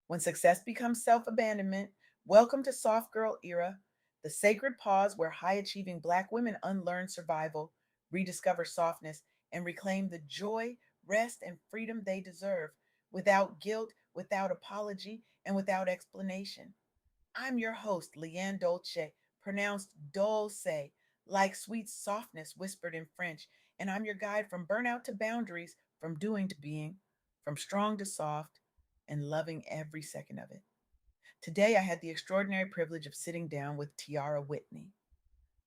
When success becomes self-abandonment, welcome to Soft Girl Era, the sacred pause where high-achieving Black women unlearn survival, rediscover softness, and reclaim the joy, rest, and freedom they deserve without guilt, without apology, and without explanation. I'm your host, LeAnne Dolce, pronounced Dolce, like sweet softness whispered in French, and I'm your guide from burnout to boundaries, from doing to being, from strong to soft, and loving every second of it. Today, I had the extraordinary privilege of sitting down with Tiarra Whittney,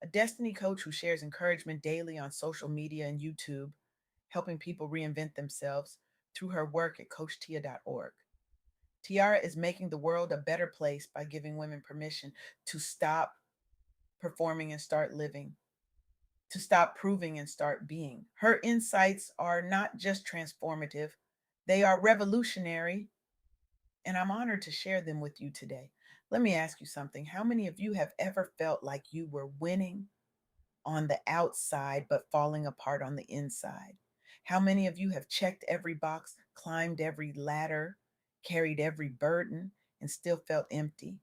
a destiny coach who shares encouragement daily on social media and YouTube, helping people reinvent themselves through her work at coachtia.org. Tiara is making the world a better place by giving women permission to stop performing and start living, to stop proving and start being. Her insights are not just transformative, they are revolutionary, and I'm honored to share them with you today. Let me ask you something. How many of you have ever felt like you were winning on the outside but falling apart on the inside? How many of you have checked every box, climbed every ladder, carried every burden, and still felt empty?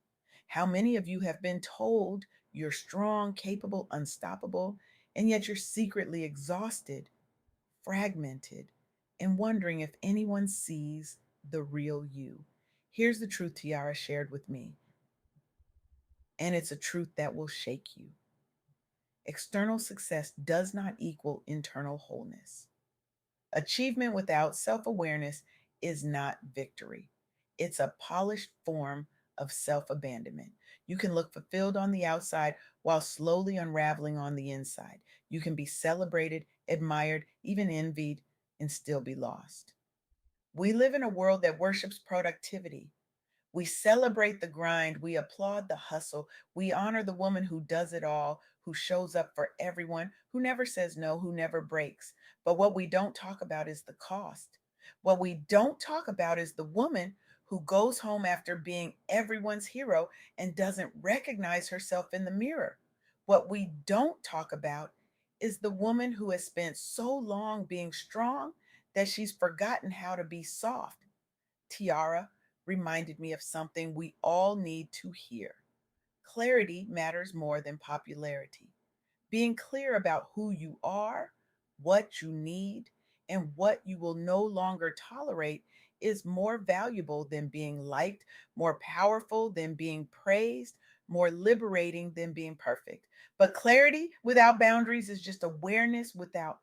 How many of you have been told you're strong, capable, unstoppable, and yet you're secretly exhausted, fragmented, and wondering if anyone sees the real you? Here's the truth Tiara shared with me, and it's a truth that will shake you. External success does not equal internal wholeness. Achievement without self awareness is not victory, it's a polished form of self abandonment. You can look fulfilled on the outside while slowly unraveling on the inside. You can be celebrated, admired, even envied, and still be lost. We live in a world that worships productivity. We celebrate the grind. We applaud the hustle. We honor the woman who does it all, who shows up for everyone, who never says no, who never breaks. But what we don't talk about is the cost. What we don't talk about is the woman who goes home after being everyone's hero and doesn't recognize herself in the mirror. What we don't talk about is the woman who has spent so long being strong that she's forgotten how to be soft. Tiara reminded me of something we all need to hear. Clarity matters more than popularity. Being clear about who you are, what you need, and what you will no longer tolerate is more valuable than being liked, more powerful than being praised, more liberating than being perfect. But clarity without boundaries is just awareness without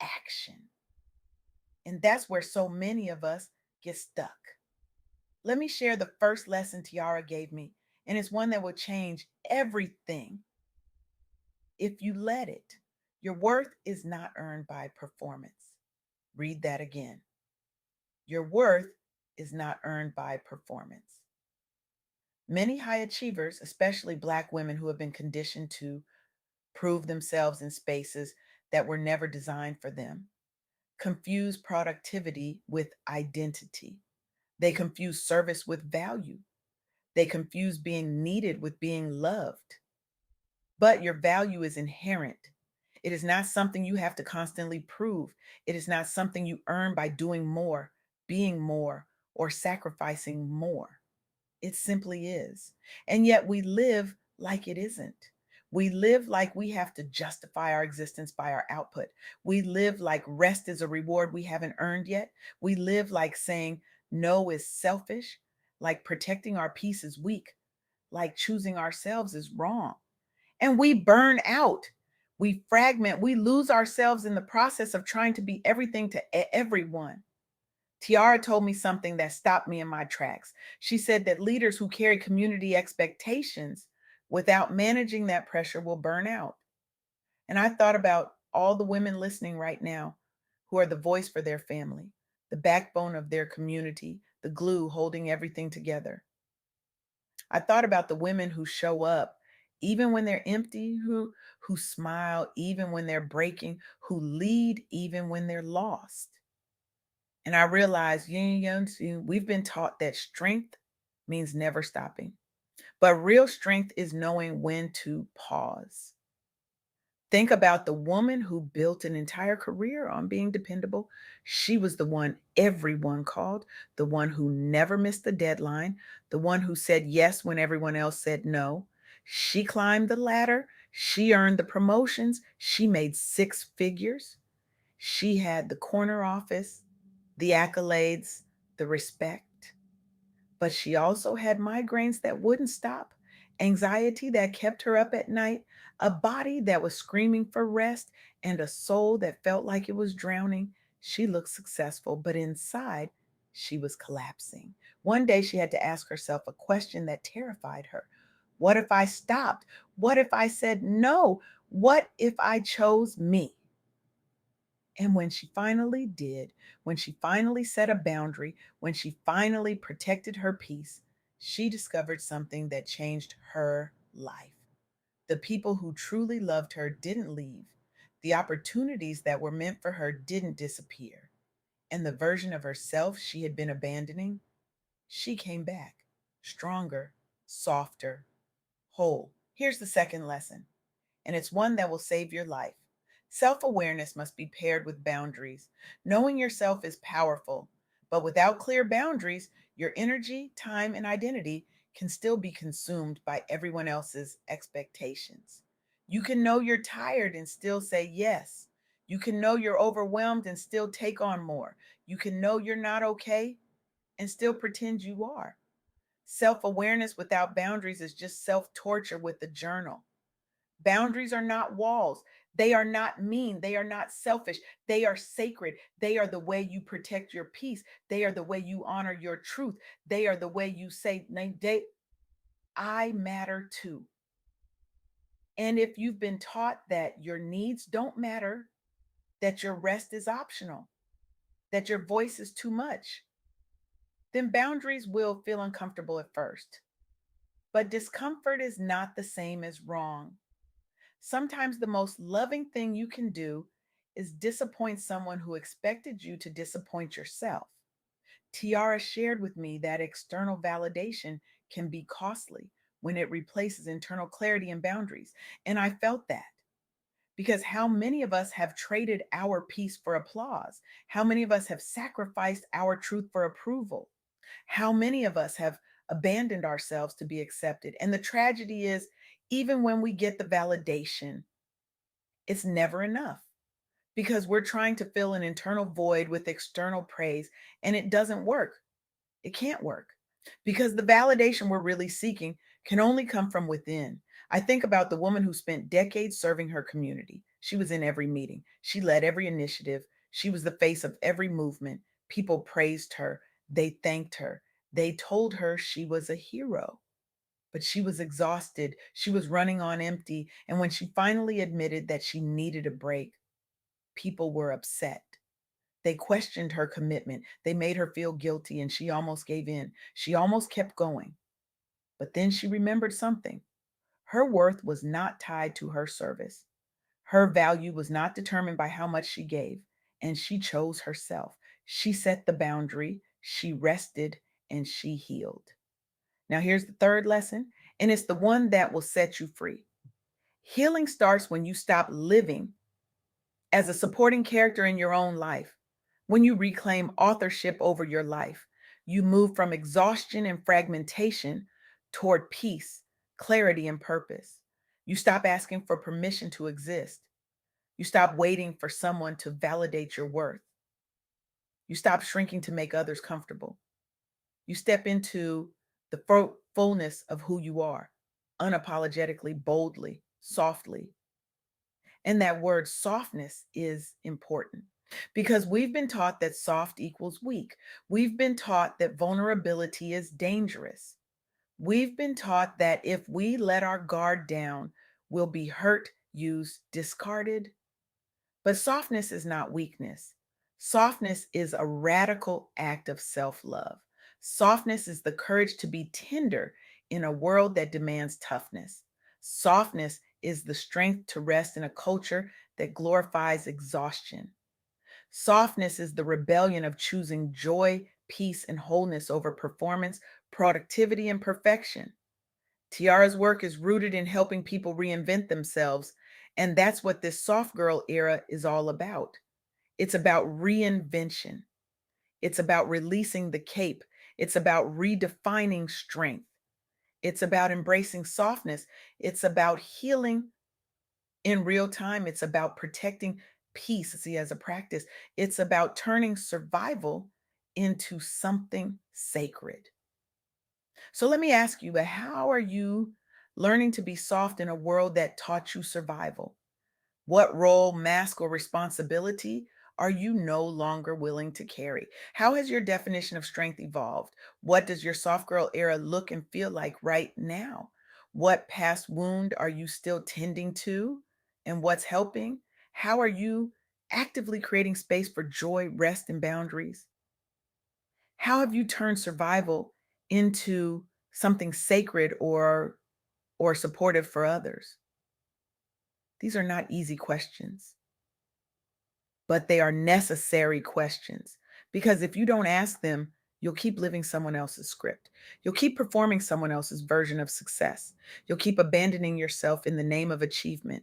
action. And that's where so many of us get stuck. Let me share the first lesson Tiara gave me, and it's one that will change everything if you let it. Your worth is not earned by performance. Read that again. Your worth is not earned by performance. Many high achievers, especially Black women who have been conditioned to prove themselves in spaces that were never designed for them, confuse productivity with identity. They confuse service with value. They confuse being needed with being loved. But your value is inherent. It is not something you have to constantly prove. It is not something you earn by doing more, being more, or sacrificing more. It simply is. And yet we live like it isn't. We live like we have to justify our existence by our output. We live like rest is a reward we haven't earned yet. We live like saying no is selfish, like protecting our peace is weak, like choosing ourselves is wrong. And we burn out. We fragment. We lose ourselves in the process of trying to be everything to everyone. Tiara told me something that stopped me in my tracks. She said that leaders who carry community expectations without managing that pressure will burn out. And I thought about all the women listening right now who are the voice for their family, the backbone of their community, the glue holding everything together. I thought about the women who show up even when they're empty, who smile even when they're breaking, who lead even when they're lost. And I realized we've been taught that strength means never stopping. But real strength is knowing when to pause. Think about the woman who built an entire career on being dependable. She was the one everyone called, the one who never missed the deadline, the one who said yes when everyone else said no. She climbed the ladder. She earned the promotions. She made six figures. She had the corner office, the accolades, the respect. But she also had migraines that wouldn't stop, anxiety that kept her up at night, a body that was screaming for rest, and a soul that felt like it was drowning. She looked successful, but inside, she was collapsing. One day, she had to ask herself a question that terrified her. What if I stopped? What if I said no? What if I chose me? And when she finally did, when she finally set a boundary, when she finally protected her peace, she discovered something that changed her life. The people who truly loved her didn't leave. The opportunities that were meant for her didn't disappear. And the version of herself she had been abandoning, she came back, stronger, softer, whole. Here's the second lesson, and it's one that will save your life. Self awareness must be paired with boundaries. Knowing yourself is powerful, but without clear boundaries, your energy, time, and identity can still be consumed by everyone else's expectations. You can know you're tired and still say yes. You can know you're overwhelmed and still take on more. You can know you're not okay and still pretend you are. Self awareness without boundaries is just self torture with a journal. Boundaries are not walls. They are not mean. They are not selfish. They are sacred. They are the way you protect your peace. They are the way you honor your truth. They are the way you say, I matter too. And if you've been taught that your needs don't matter, that your rest is optional, that your voice is too much, then boundaries will feel uncomfortable at first. But discomfort is not the same as wrong. Sometimes the most loving thing you can do is disappoint someone who expected you to disappoint yourself. Tiarra shared with me that external validation can be costly when it replaces internal clarity and boundaries. And I felt that because how many of us have traded our peace for applause? How many of us have sacrificed our truth for approval? How many of us have abandoned ourselves to be accepted? And the tragedy is, even when we get the validation, it's never enough because we're trying to fill an internal void with external praise, and it doesn't work. It can't work because the validation we're really seeking can only come from within. I think about the woman who spent decades serving her community. She was in every meeting, she led every initiative, she was the face of every movement. People praised her, they thanked her, they told her she was a hero. But she was exhausted, she was running on empty, and when she finally admitted that she needed a break, people were upset. They questioned her commitment. They made her feel guilty, and she almost gave in. She almost kept going. But then she remembered something. Her worth was not tied to her service. Her value was not determined by how much she gave, and she chose herself. She set the boundary, she rested, and she healed. Now, here's the third lesson, and it's the one that will set you free. Healing starts when you stop living as a supporting character in your own life. When you reclaim authorship over your life, you move from exhaustion and fragmentation toward peace, clarity, and purpose. You stop asking for permission to exist. You stop waiting for someone to validate your worth. You stop shrinking to make others comfortable. You step into the fullness of who you are, unapologetically, boldly, softly. And that word softness is important because we've been taught that soft equals weak. We've been taught that vulnerability is dangerous. We've been taught that if we let our guard down, we'll be hurt, used, discarded. But softness is not weakness. Softness is a radical act of self love. Softness is the courage to be tender in a world that demands toughness. Softness is the strength to rest in a culture that glorifies exhaustion. Softness is the rebellion of choosing joy, peace, and wholeness over performance, productivity, and perfection. Tiara's work is rooted in helping people reinvent themselves, And that's what this soft girl era is all about. It's about reinvention. It's about releasing the cape. It's about redefining strength. It's about embracing softness. It's about healing in real time. It's about protecting peace, see, as a practice. It's about turning survival into something sacred. So let me ask you, but how are you learning to be soft in a world that taught you survival? What role, mask, or responsibility are you no longer willing to carry? How has your definition of strength evolved? What does your soft girl era look and feel like right now? What past wound are you still tending to? And what's helping? How are you actively creating space for joy, rest, and boundaries? How have you turned survival into something sacred or supportive for others? These are not easy questions, but they are necessary questions, because if you don't ask them, you'll keep living someone else's script. You'll keep performing someone else's version of success. You'll keep abandoning yourself in the name of achievement.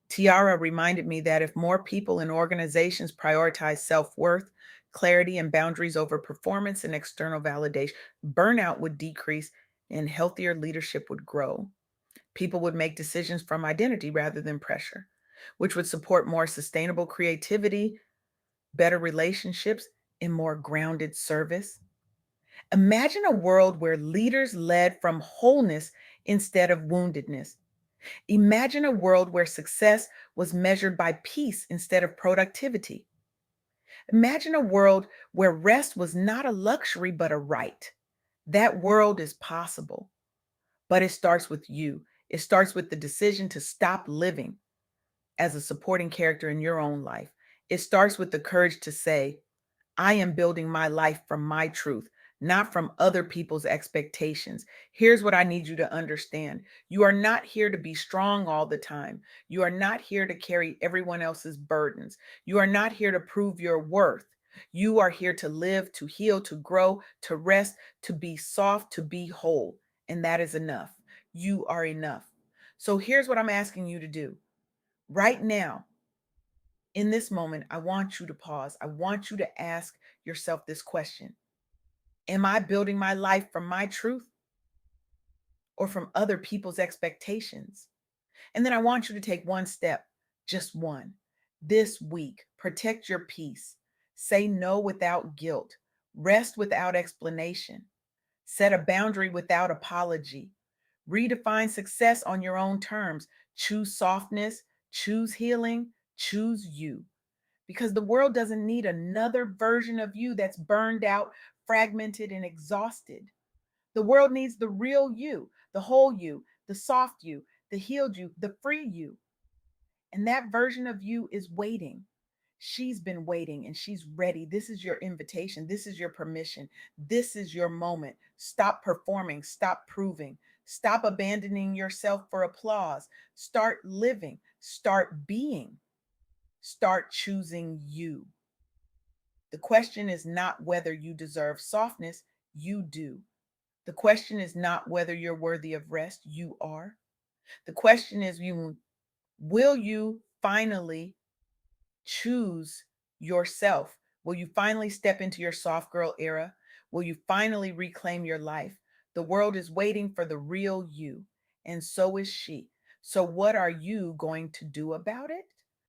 Tiarra reminded me that if more people and organizations prioritize self-worth, clarity, and boundaries over performance and external validation, burnout would decrease and healthier leadership would grow. People would make decisions from identity rather than pressure, which would support more sustainable creativity, better relationships, and more grounded service. Imagine a world where leaders led from wholeness instead of woundedness. Imagine a world where success was measured by peace instead of productivity. Imagine a world where rest was not a luxury but a right. That world is possible, but it starts with you. It starts with the decision to stop living as a supporting character in your own life. It starts with the courage to say, I am building my life from my truth, not from other people's expectations. Here's what I need you to understand. You are not here to be strong all the time. You are not here to carry everyone else's burdens. You are not here to prove your worth. You are here to live, to heal, to grow, to rest, to be soft, to be whole. And that is enough. You are enough. So here's what I'm asking you to do right now. In this moment, I want you to pause. I want you to ask yourself this question. Am I building my life from my truth or from other people's expectations? And then I want you to take one step, just one. This week, protect your peace. Say no without guilt. Rest without explanation. Set a boundary without apology. Redefine success on your own terms. Choose softness, choose healing, choose you, because the world doesn't need another version of you that's burned out, fragmented, and exhausted. The world needs the real you, the whole you, the soft you, the healed you, the free you. And that version of you is waiting. She's been waiting and she's ready. This is your invitation. This is your permission. This is your moment. Stop performing. Stop proving. Stop abandoning yourself for applause. Start living. Start being. Start choosing you. The question is not whether you deserve softness, you do. The question is not whether you're worthy of rest, you are. The question is, will you finally choose yourself? Will you finally step into your soft girl era? Will you finally reclaim your life? The world is waiting for the real you, and so is she. So, what are you going to do about it?